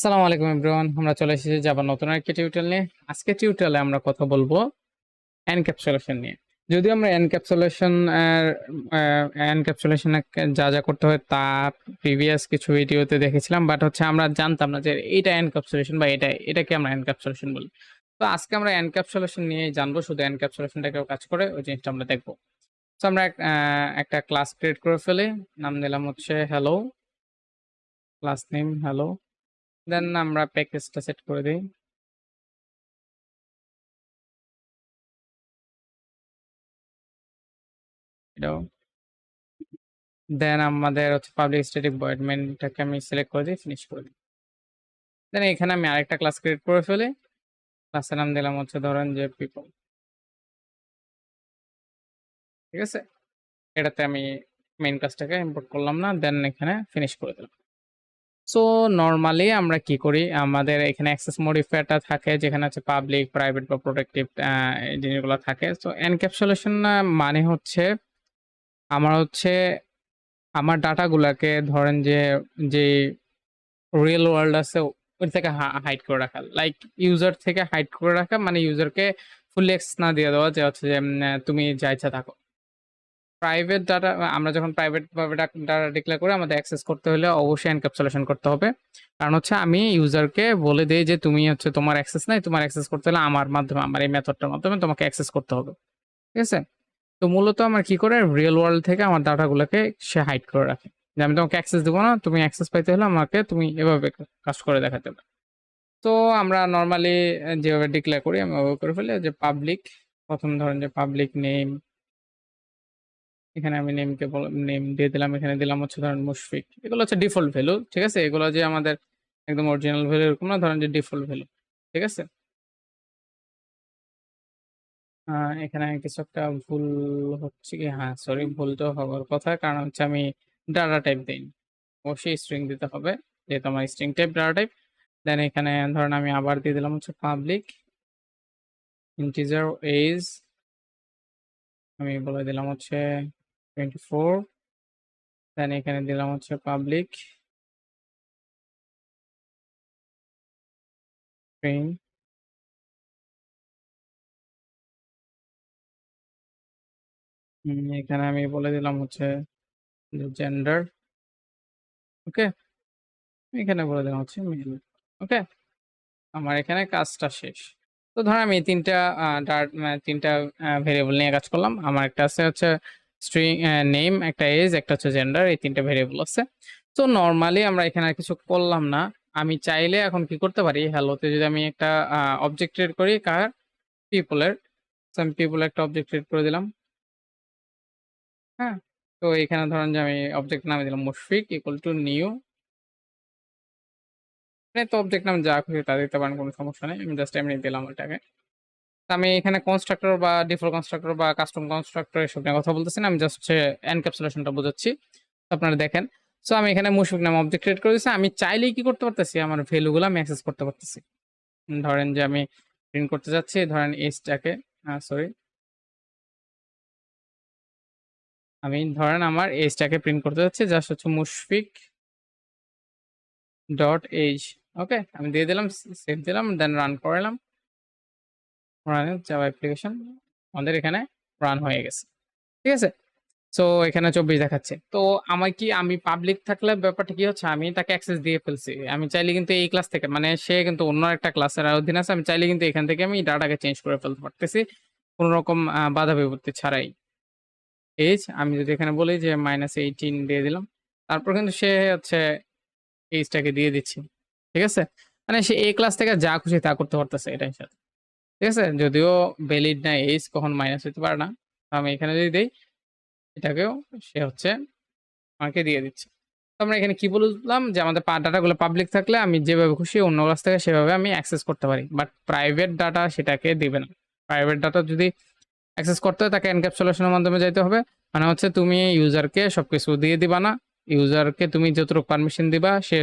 আসসালামু আলাইকুম এভরিওয়ান, আমরা চলে এসেছি জাভার নতুন একটা টিউটোরিয়াল নিয়ে। আজকে টিউটোরিয়ালে আমরা কথা বলবো এনক্যাপসুলেশন নিয়ে। যদিও আমরা এনক্যাপসুলেশনে যা যা করতে হয় তা প্রিভিয়াস কিছু ভিডিওতে দেখেছিলাম, বাট হচ্ছে আমরা জানতাম না যে এইটা এনক্যাপসুলেশন বা এটাকে আমরা এনক্যাপসুলেশন বলি। তো আজকে আমরা এনক্যাপসুলেশন নিয়ে জানবো, শুধু এনক্যাপসুলেশনটাকেও কাজ করে ওই জিনিসটা আমরা দেখবো। তো আমরা একটা ক্লাস ক্রিয়েট করে ফেলি, নাম দিলাম হচ্ছে হ্যালো, ক্লাস নেম হ্যালো। দেন আমরা প্যাকেজটা সেট করে দিই, এটাও। দেন আমাদের হচ্ছে পাবলিক স্ট্যাটিক ভয়েড মেইনটাকে আমি সিলেক্ট করে দিই, ফিনিশ করে দিই। দেন এখানে আমি আরেকটা ক্লাস ক্রিয়েট করে ফেলি, ক্লাসের নাম দিলাম হচ্ছে ধরেন যে পিপল। ঠিক আছে, এটাতে আমি মেইন ক্লাসটাকে ইম্পোর্ট করলাম না, দেন এখানে ফিনিশ করে দিলাম। সো নর্মালি আমরা কি করি, আমাদের এখানে অ্যাক্সেস মডিফায়ারটা থাকে যেখানে হচ্ছে পাবলিক, প্রাইভেট বা প্রোটেক্টিভ জিনিসগুলো থাকে। সো এনক্যাপসুলেশন মানে হচ্ছে আমার ডাটাগুলাকে ধরেন যে যে রিয়েল ওয়ার্ল্ড আছে ওই থেকে হাইড করে রাখা, লাইক ইউজার থেকে হাইড করে রাখা, মানে ইউজারকে ফুল অ্যাক্সেস না দিয়ে দেওয়া যে হচ্ছে যে তুমি যা ইচ্ছা থাকো। প্রাইভেট ডাটা, আমরা যখন প্রাইভেট ভাবে ডাটা ডিক্লেয়ার করে আমাদের অ্যাক্সেস করতে হলে অবশ্যই এনক্যাপসুলেশন করতে হবে। কারণ হচ্ছে আমি ইউজারকে বলে দিই যে তুমি হচ্ছে তোমার অ্যাক্সেস নাই, তোমার অ্যাক্সেস করতে হলে আমার মাধ্যমে, আমার এই মেথডটার মাধ্যমে তোমাকে অ্যাক্সেস করতে হবে। ঠিক আছে, তো মূলত আমার কি করে রিয়েল ওয়ার্ল্ড থেকে আমার ডাটাগুলোকে সে হাইড করে রাখে, যে আমি তোমাকে অ্যাক্সেস দেবো না, তুমি অ্যাক্সেস পাইতে হলে আমাকে তুমি এভাবে কাজ করে দেখাতে হবে। তো আমরা নর্মালি যেভাবে ডিক্লেয়ার করি আমি ওভাবে করে ফেলি, যে পাবলিক, প্রথম ধরেন যে পাবলিক নেম, এখানে আমি নেমকে নেম দিয়ে দিলাম, এখানে দিলাম হচ্ছে ধরেন মুশফিক। এগুলো হচ্ছে ডিফল্ট ভ্যালু, ঠিক আছে, এগুলো যে আমাদের একদম অরিজিনাল ভ্যালু এরকম না, ধরেন যে ডিফল্ট ভ্যালু। ঠিক আছে, এখানে কিছু একটা ভুল হচ্ছে কি, হ্যাঁ সরি, ভুল তো হওয়ার কথা, কারণ হচ্ছে আমি ডাটা টাইপ দিইনি, অবশ্যই স্ট্রিং দিতে হবে, যেহেতু আমার স্ট্রিং টাইপ ডাটা টাইপ। দেন এখানে ধরেন আমি আবার দিয়ে দিলাম হচ্ছে পাবলিক ইন্টিজার এজ, আমি বলে দিলাম হচ্ছে 24। দেন এখানে দিলাম হচ্ছে পাবলিক স্ট্রিং, এখানে আমি বলে দিলাম হচ্ছে জেন্ডার। ওকে, এখানে বলে দিলাম হচ্ছে মেল। ওকে, আমার এখানে কাজটা শেষ। তো ধর আমি তিনটা ভেরিয়েবল নিয়ে কাজ করলাম। আমার একটা আছে হচ্ছে স্ট্রিং নেম, একটা এজ, একটা হচ্ছে জেন্ডার, এই তিনটা ভেরিয়েবল আছে। তো নর্মালি আমরা এখানে আর কিছু করলাম না। আমি চাইলে এখন কি করতে পারি, হ্যালোতে যদি আমি একটা অবজেক্ট ক্রিয়েট করি, কার, পিপলের। আমি পিপলের একটা অবজেক্ট ক্রিয়েট করে দিলাম। হ্যাঁ, তো এখানে ধরেন যে আমি অবজেক্ট নামে দিলাম মুশফিক ইকুয়াল টু নিউ। তো অবজেক্ট নাম যা খুশি তা দিতে পারেন, কোনো সমস্যা নেই, আমি জাস্ট এমনি দিলাম ওইটাকে। আমি এখানে কনস্ট্রাক্টর বা ডিফল্ট কনস্ট্রাক্টর বা কাস্টম কনস্ট্রাক্টর এসব নিয়ে কথা বলতেছি না, আমি জাস্ট হচ্ছে এনক্যাপসুলেশনটা বোঝাচ্ছি। আপনারা দেখেন, সো আমি এখানে মুশফিক নাম অবজেক্ট ক্রিয়েট করে দিয়েছি। আমি চাইলেই কি করতে পারতেছি, আমার ভ্যালুগুলো আমি অ্যাক্সেস করতে পারতেছি। ধরেন যে আমি প্রিন্ট করতে যাচ্ছি, ধরেন এজটাকে, সরি, আমি ধরেন আমার এজটাকে প্রিন্ট করতে যাচ্ছি, জাস্ট হচ্ছে মুশফিক ডট এজ। ওকে, আমি দিয়ে দিলাম, সেভ দিলাম, দেন রান করলাম। রান জাভা অ্যাপ্লিকেশন আমাদের এখানে রান হয়ে গেছে। ঠিক আছে, সো এখানে 24 দেখাচ্ছে। তো আমি পাবলিক থাকলে ব্যাপারটা কি হচ্ছে, আমি তাকে অ্যাক্সেস দিয়ে ফেলছি। আমি চাইলে কিন্তু এই ক্লাস থেকে, মানে সে কিন্তু অন্য একটা ক্লাসের অধীন আছে, আমি চাইলে কিন্তু এখান থেকে আমি ডাটাকে চেঞ্জ করে ফেলতে পারতেছি কোনো রকম বাধা বিপত্তি ছাড়াই। এজ আমি যদি এখানে বলি যে -18 দিয়ে দিলাম, তারপর কিন্তু সে হচ্ছে এইজটাকে দিয়ে দিচ্ছি। ঠিক আছে, মানে সে এই ক্লাস থেকে যা খুশি তা করতে পারতেছে এটাই সাথে। ঠিক আছে, যদিও ভ্যালিড না, এজ কখন মাইনাস হতে পারে না। আমি এখানে যদি দিই, এটাকেও সে হচ্ছে আমাকে দিয়ে দিচ্ছে। তো আমরা এখানে কি বললাম, যে আমাদের ডাটাগুলো পাবলিক থাকলে আমি যেভাবে খুশি অন্য কাছ থেকে সেভাবে আমি অ্যাক্সেস করতে পারি, বাট প্রাইভেট ডাটা সেটাকে দিবে না। প্রাইভেট ডাটা যদি অ্যাক্সেস করতে হয় তাকে এনক্যাপসুলেশনের মাধ্যমে যাইতে হবে। মানে হচ্ছে তুমি ইউজারকে সবকিছু দিয়ে দিবা না, ইউজারকে তুমি যতটুকু পারমিশন দিবা সে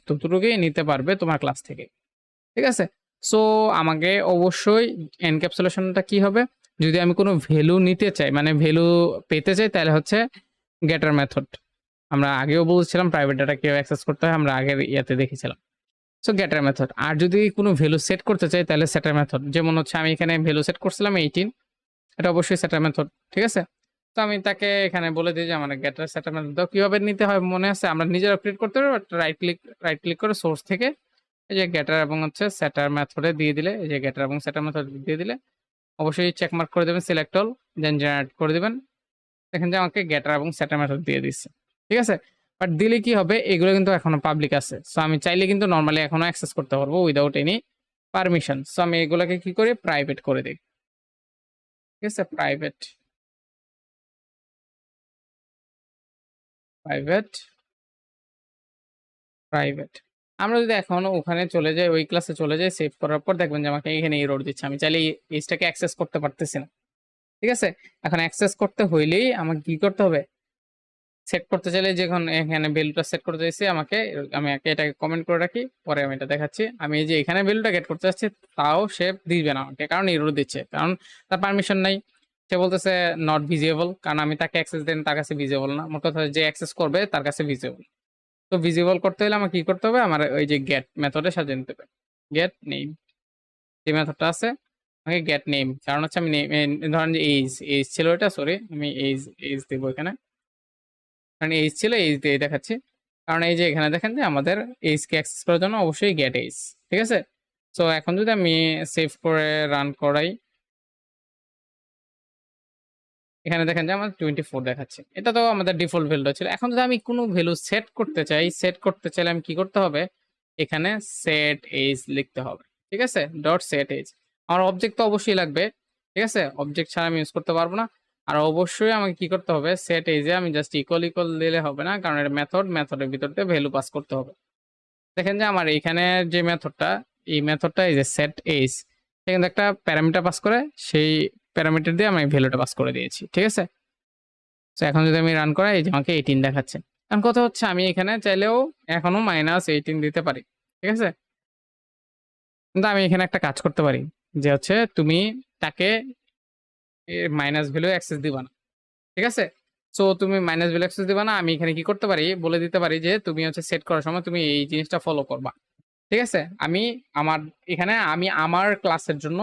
ততটুকুই নিতে পারবে তোমার ক্লাস থেকে। ঠিক আছে, সো আমাকে অবশ্যই এনক্যাপসুলেশনটা কি হবে, যদি আমি কোনো ভ্যালু নিতে চাই, মানে ভ্যালু পেতে চাই, তাহলে হচ্ছে গেটার মেথড। আমরা আগেও বলছিলাম প্রাইভেট ডাটা কিভাবে অ্যাক্সেস করতে হয়, আমরা আগের ইয়াতে দেখেছিলাম। So গেটার method. আর যদি কোনো ভ্যালু সেট করতে চাই তাহলে সেটার মেথড। যেমন হচ্ছে আমি এখানে ভ্যালু সেট করছিলাম 18, এটা অবশ্যই সেটার মেথড, ঠিক আছে? তো আমি তাকে এখানে বলে দিই যে আমার গেটার সেটার মেথড দাও। কিভাবে নিতে হয় মনে আছে? আমরা নিজেরা ক্রিয়েট করতে পারবো, রাইট ক্লিক করে সোর্স থেকে এই যে গেটার এবং হচ্ছে সেটার মেথডে দিয়ে দিলে, এই যে গেটার এবং সেটার মেথড দিয়ে দিলে অবশ্যই চেক মার্ক করে দেবেন সিলেক্ট অল, দেন জেনারেট করে দিবেন। দেখেন যে আমাকে গেটার এবং সেটার মেথড দিয়ে দিচ্ছে, ঠিক আছে? বাট দিলে কি হবে, এগুলো কিন্তু এখনো পাবলিক আছে। সো আমি চাইলে কিন্তু নর্মালি এখনো অ্যাক্সেস করতে পারবো উইদাউট এনি পারমিশন। সো আমি এগুলোকে কি করি, প্রাইভেট করে দিই, ঠিক আছে? Private private private. আমরা যদি এখন ওখানে চলে যাই, ওই ক্লাসে চলে যাই, সেভ করার পর দেখবেন যে আমাকে এখানে এরর দিচ্ছে। আমি চাইলে এই পেজটাকে অ্যাক্সেস করতে পারতেছি না, ঠিক আছে? এখন অ্যাক্সেস করতে হইলেই আমাকে কি করতে হবে, সেট করতে চাইলে যখন এখানে ভ্যালুটা সেট করতে চাইছি আমি এটাকে কমেন্ট করে রাখি, পরে আমি এটা দেখাচ্ছি। আমি এই যে এখানে ভ্যালুটা গেট করতে চাচ্ছি, তাও সে দিবে না আমাকে, কারণ এরর দিচ্ছে, কারণ তার পারমিশন নাই। সে বলতেছে নট ভিজিবল, কারণ আমি তাকে অ্যাক্সেস দেন, তার কাছে ভিজিবল না। মোট কথা যে অ্যাক্সেস করবে তার কাছে ভিজিবল। তো ভিজিবল করতে হলে আমার কি করতে হবে, আমার ওই যে গেট মেথডে সাজিয়ে নিতে হবে। গেট নেম যে মেথডটা আছে, আমাকে গেট নেম, কারণ হচ্ছে আমি ধরেন যে এইজ ছিল এটা, সরি আমি এইজ দেবো এখানে, কারণ এইজ ছিল, এইজ দিয়ে দেখাচ্ছি। কারণ এই যে এখানে দেখেন যে আমাদের এইজ কে অ্যাক্সেস করার জন্য অবশ্যই গেট এইজ, ঠিক আছে? সো এখন যদি আমি সেভ করে রান করাই, এখানে দেখেন যে আমার 24 দেখাচ্ছে। এটা তো আমাদের ডিফল্ট ভ্যালু ছিল। এখন যদি আমি কোনো ভ্যালু সেট করতে চাই, সেট করতে চাইলে আমি কি করতে হবে, এখানে সেট এজ লিখতে হবে, ঠিক আছে? Dot set as. আমার অবজেক্ট তো অবশ্যই লাগবে, ঠিক আছে? অবজেক্ট ছাড়া আমি ইউজ করতে পারবো না। আর অবশ্যই আমাকে কি করতে হবে, সেট এজে আমি জাস্ট ইকুয়াল ইকুয়াল দিলে হবে না, কারণ এটা মেথডের ভিতর দিয়ে ভ্যালু পাস করতে হবে। দেখেন যে আমার এখানে যে মেথডটা, এই মেথডটা এই যে সেট এজ, সেখানে একটা প্যারামিটার পাস করে, সেই প্যারামিটার দিয়ে আমি ভ্যালুটা পাস করে দিয়েছি, ঠিক আছে? তো এখন যদি আমি রান করাই, এই যে আমাকে 18 দেখাচ্ছে। এখন কথা হচ্ছে আমি এখানে চাইলেও এখনো -18 দিতে পারি, ঠিক আছে? কিন্তু আমি এখানে একটা কাজ করতে পারি, যে হচ্ছে তুমি তাকে মাইনাস ভ্যালু অ্যাক্সেস দিবা না, ঠিক আছে? সো তুমি মাইনাস ভ্যালু অ্যাক্সেস দিবা না, আমি এখানে কি করতে পারি, বলে দিতে পারি যে তুমি হচ্ছে সেট করার সময় তুমি এই জিনিসটা ফলো করবা, ঠিক আছে? আমি আমার এখানে আমি আমার ক্লাসের জন্য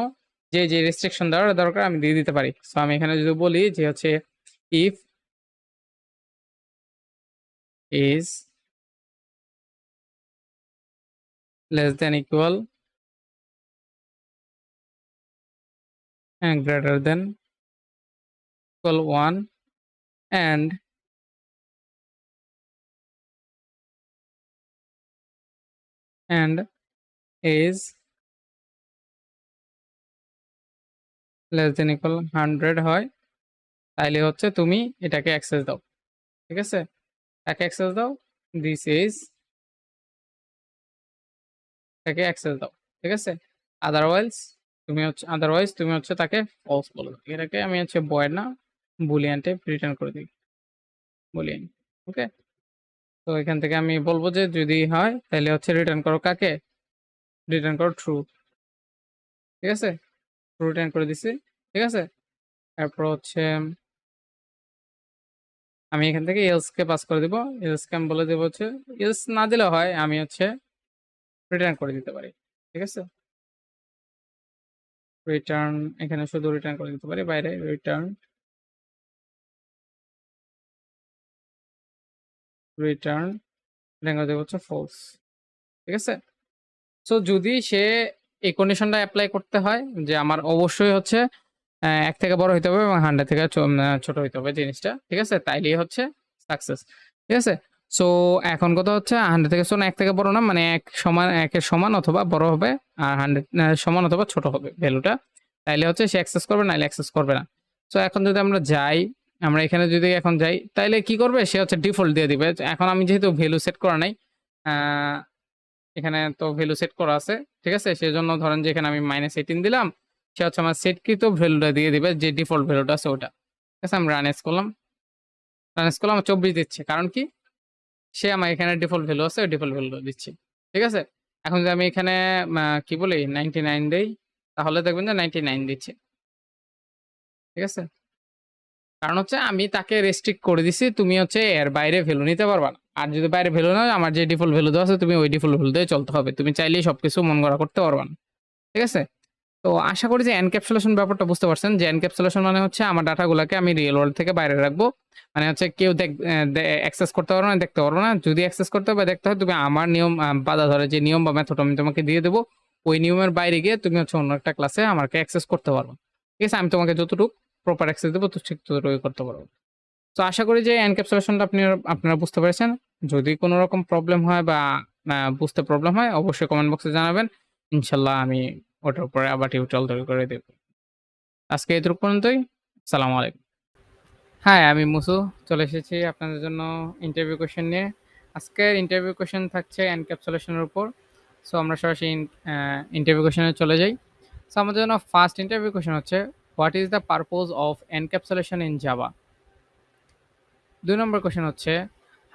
যে রেস্ট্রিকশন দেওয়ার দরকার আমি দিয়ে দিতে পারি। সো আমি এখানে যদি বলি যে হচ্ছে if is less than equal and greater than equal 1 and is less than equal 100 হয়, তাইলে হচ্ছে তুমি এটাকে অ্যাক্সেস দাও, ঠিক আছে? এটাকে অ্যাক্সেস দাও, দিস ইজ, এটাকে অ্যাক্সেস দাও, ঠিক আছে? আদারওয়াইজ তুমি হচ্ছে তাকে ফলস বলো। এটাকে আমি হচ্ছে ভয়েড না বুলিয়ান টাইপ রিটার্ন করে দিই, বুলিয়ান, ওকে? তো এখান থেকে আমি বলবো যে যদি হয় তাহলে হচ্ছে রিটার্ন করো কাকে, রিটার্ন করো ট্রু, ঠিক আছে? ট্রু রিটার্ন করে দিছি, ঠিক আছে? তারপর হচ্ছে আমি এখান থেকে এলস কে পাস করে দিব, এলস কে আমি বলে দেবো হচ্ছে, এলস না দিলে হয় আমি হচ্ছে রিটার্ন করে দিতে পারি, ঠিক আছে? রিটার্ন, এখানে শুধু রিটার্ন করে দিতে পারি, বাইরে রিটার্ন রিটার্ন করে দেবো হচ্ছে ফলস, ঠিক আছে? সো যদি সে এই কন্ডিশনটা অ্যাপ্লাই করতে হয় যে আমার অবশ্যই হচ্ছে 1 থেকে বড় হইতে হবে এবং 100 থেকে ছোট হইতে হবে জিনিসটা, ঠিক আছে? তাইলেই হচ্ছে সাকসেস, ঠিক আছে? সো এখন কথা হচ্ছে 100 থেকে 1 থেকে বড় না, মানে 1 এর সমান অথবা বড় হবে, আর 100 সমান অথবা ছোট হবে ভ্যালুটা, তাইলে হচ্ছে সে অ্যাক্সেস করবে, নাইলে অ্যাক্সেস করবে না। সো এখন যদি আমরা যাই, আমরা এখানে যদি এখন যাই, তাইলে কি করবে, সে হচ্ছে ডিফল্ট দিয়ে দিবে। এখন আমি যেহেতু ভ্যালু সেট করা নাই, আহ, এখানে তো ভ্যালু সেট করা আছে, ঠিক আছে? সেজন্য ধরেন যে এখানে আমি -18 দিলাম, সে হচ্ছে আমার সেটকৃত ভ্যালুটা দিয়ে দিবে, যে ডিফল্ট ভ্যালুটা আছে ওটা, ঠিক আছে? আমি রান করলাম 24 দিচ্ছে, কারণ কি, সে আমার এখানে ডিফল্ট ভ্যালু আছে, ওই ডিফল্ট ভ্যালু দিচ্ছি, ঠিক আছে? এখন যদি আমি এখানে কি বলি 99 দেই, তাহলে দেখবেন যে 99 দিচ্ছে, ঠিক আছে? কারণ হচ্ছে আমি তাকে রেস্ট্রিক্ট করে দিছি, তুমি হচ্ছে এর বাইরে ভ্যালু নিতে পারবা না। আর যদি বাইরে ভ্যালু না হয়, আমার যে ডিফল্ট ভ্যালু দেওয়া আছে তুমি ওই ডিফল্ট ভ্যালু দিয়ে চলতে হবে। তুমি চাইলেই সবকিছু মন গড়া করতে পারবা না। ঠিক আছে? তো আশা করি যে এনক্যাপসুলেশন ব্যাপারটা বুঝতে পারছেন যে এনক্যাপসুলেশন মানে হচ্ছে আমার ডাটাগুলাকে আমি রিয়েল ওয়ার্ল্ড থেকে বাইরে রাখবো। মানে হচ্ছে কেউ অ্যাক্সেস করতে পারবে না, দেখতে পারবে না। যদি অ্যাক্সেস করতে হবে দেখতে হয়, তুমি আমার নিয়ম বাধা ধরে যে নিয়ম বা মেথড আমি তোমাকে দিয়ে দেবো, ওই নিয়মের বাইরে গিয়ে তুমি হচ্ছে অন্য একটা ক্লাসে আমাকে অ্যাক্সেস করতে পারবে। ঠিক আছে? আমি তোমাকে যতটুকু প্রপার অ্যাক্সেস দেবো ঠিক ততটুকুই করতে পারবো। তো আশা করি যে এনক্যাপসুলেশনটা আপনারা বুঝতে পেরেছেন। যদি কোনো রকম প্রবলেম হয় বা বুঝতে প্রবলেম হয় অবশ্যই কমেন্ট বক্সে জানাবেন। ইনশাল্লাহ আমি ওটার উপরে আবার টিউটোরিয়াল তৈরি করে দেব। আজকে এটুকু পর্যন্তই। আসসালামু আলাইকুম। হ্যাঁ, আমি মুসু চলে এসেছি আপনাদের জন্য ইন্টারভিউ কোয়েশ্চেন নিয়ে। আজকের ইন্টারভিউ কোয়েশ্চেন থাকছে এনক্যাপসুলেশনের উপর। সো আমরা সরাসরি ইন্টারভিউ কোয়েশ্চেনে চলে যাই। সো আমাদের জন্য ফার্স্ট ইন্টারভিউ কোয়েশ্চেন হচ্ছে, what is the purpose of encapsulation in Java? ২ নম্বর কোয়েশ্চেন হচ্ছে,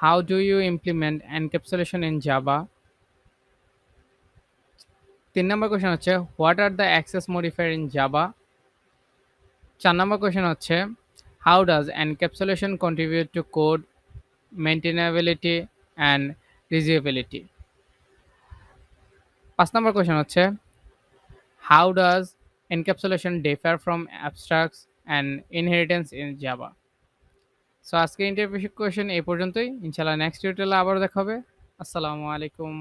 how do you implement encapsulation in Java? ৩ নম্বর কোয়েশ্চেন হচ্ছে, what are the access modifier in Java? ৪ নম্বর কোয়েশ্চেন হচ্ছে, how does encapsulation contribute to code maintainability and reusability? ৫ নম্বর question হচ্ছে, how does encapsulation differ from abstracts and inheritance in Java? So আজকের interview question এই পর্যন্তই। ইনশাআল্লাহ next টিউটোরিয়ালে আবারও দেখা হবে। আসসালামু আলাইকুম।